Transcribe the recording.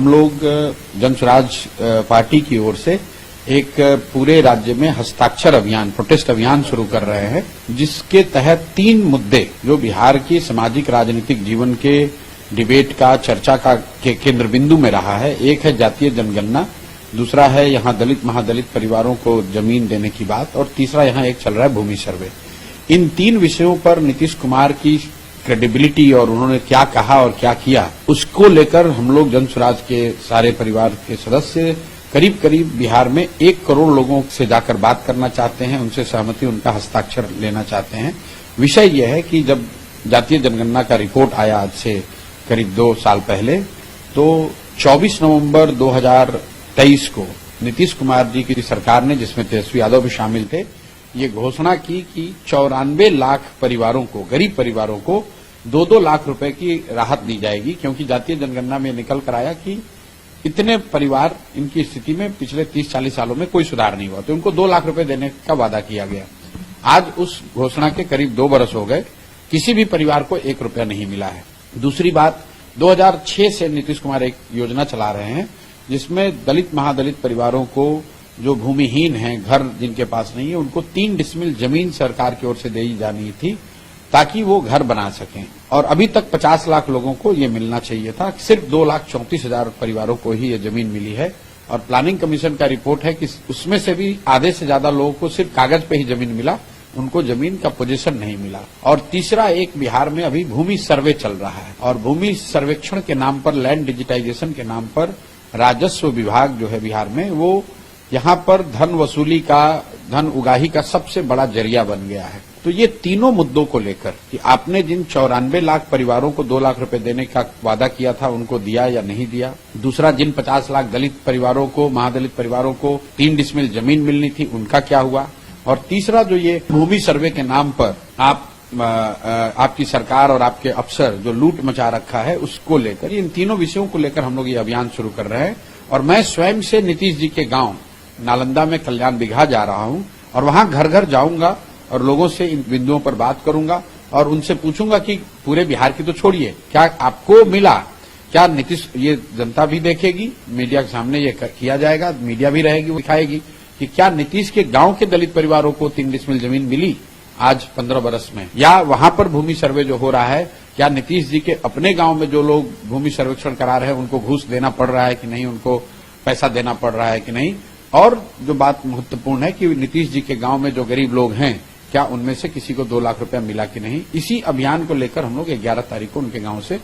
हम लोग जन स्वराज पार्टी की ओर से एक पूरे राज्य में हस्ताक्षर अभियान, प्रोटेस्ट अभियान शुरू कर रहे हैं, जिसके तहत 3 मुद्दे जो बिहार की सामाजिक राजनीतिक जीवन के डिबेट का, चर्चा का के केंद्र बिंदु में रहा है। एक है जातीय जनगणना, दूसरा है यहाँ दलित महादलित परिवारों को जमीन देने की बात, और तीसरा यहाँ एक चल रहा है भूमि सर्वे। इन 3 विषयों पर नीतीश कुमार की क्रेडिबिलिटी और उन्होंने क्या कहा और क्या किया, उसको लेकर हम लोग जन स्वराज के सारे परिवार के सदस्य करीब करीब बिहार में 1 करोड़ लोगों से जाकर बात करना चाहते हैं, उनसे सहमति, उनका हस्ताक्षर लेना चाहते हैं। विषय यह है कि जब जातीय जनगणना का रिपोर्ट आया आज से करीब 2 साल पहले, तो 24 नवंबर 2023 को नीतीश कुमार जी की सरकार ने, जिसमें तेजस्वी यादव भी शामिल थे, ये घोषणा की कि 94 लाख परिवारों को, गरीब परिवारों को 2-2 लाख रुपए की राहत दी जाएगी, क्योंकि जातीय जनगणना में निकल कर आया कि इतने परिवार, इनकी स्थिति में पिछले 30-40 सालों में कोई सुधार नहीं हुआ, तो उनको 2 लाख रुपए देने का वादा किया गया। आज उस घोषणा के करीब 2 बरस हो गए, किसी भी परिवार को 1 रुपया नहीं मिला है। दूसरी बात, 2006 से नीतीश कुमार एक योजना चला रहे हैं, जिसमें दलित महादलित परिवारों को, जो भूमिहीन हैं, घर जिनके पास नहीं है, उनको 3 डिसमिल जमीन सरकार की ओर से दी जानी थी ताकि वो घर बना सकें। और अभी तक 50 लाख लोगों को ये मिलना चाहिए था, सिर्फ 2,34,000 परिवारों को ही ये जमीन मिली है। और प्लानिंग कमीशन का रिपोर्ट है कि उसमें से भी आधे से ज्यादा लोगों को सिर्फ कागज पे ही जमीन मिला, उनको जमीन का पोजीशन नहीं मिला। और तीसरा, एक बिहार में अभी भूमि सर्वे चल रहा है, और भूमि सर्वेक्षण के नाम पर, लैंड डिजिटाइजेशन के नाम पर राजस्व विभाग जो है बिहार में, वो यहाँ पर धन वसूली का, धन उगाही का सबसे बड़ा जरिया बन गया है। तो ये तीनों मुद्दों को लेकर कि आपने जिन 94 लाख परिवारों को 2 लाख रुपए देने का वादा किया था, उनको दिया या नहीं दिया। दूसरा, जिन 50 लाख दलित परिवारों को, महादलित परिवारों को 3 डिसमिल जमीन मिलनी थी, उनका क्या हुआ। और तीसरा, जो ये भूमि सर्वे के नाम पर आपकी सरकार और आपके अफसर जो लूट मचा रखा है, उसको लेकर, इन तीनों विषयों को लेकर हम लोग ये अभियान शुरू कर रहे हैं। और मैं स्वयं से नीतीश जी के गांव नालंदा में कल्याण बिघा जा रहा हूं, और वहां घर घर जाऊंगा और लोगों से इन बिंदुओं पर बात करूंगा और उनसे पूछूंगा कि पूरे बिहार की तो छोड़िए, क्या आपको मिला, क्या नीतीश, ये जनता भी देखेगी, मीडिया के सामने ये किया जाएगा, मीडिया भी रहेगी, वो दिखाएगी कि क्या नीतीश के गांव के दलित परिवारों को 3 डिसमिल जमीन मिली आज 15 बरस में, या वहां पर भूमि सर्वे जो हो रहा है, क्या नीतीश जी के अपने गांव में जो लोग भूमि सर्वेक्षण करा रहे हैं उनको घूस देना पड़ रहा है कि नहीं, उनको पैसा देना पड़ रहा है कि नहीं। और जो बात महत्वपूर्ण है कि नीतीश जी के गांव में जो गरीब लोग हैं, क्या उनमें से किसी को 2 लाख रुपया मिला कि नहीं। इसी अभियान को लेकर हम लोग 11 तारीख को उनके गांव से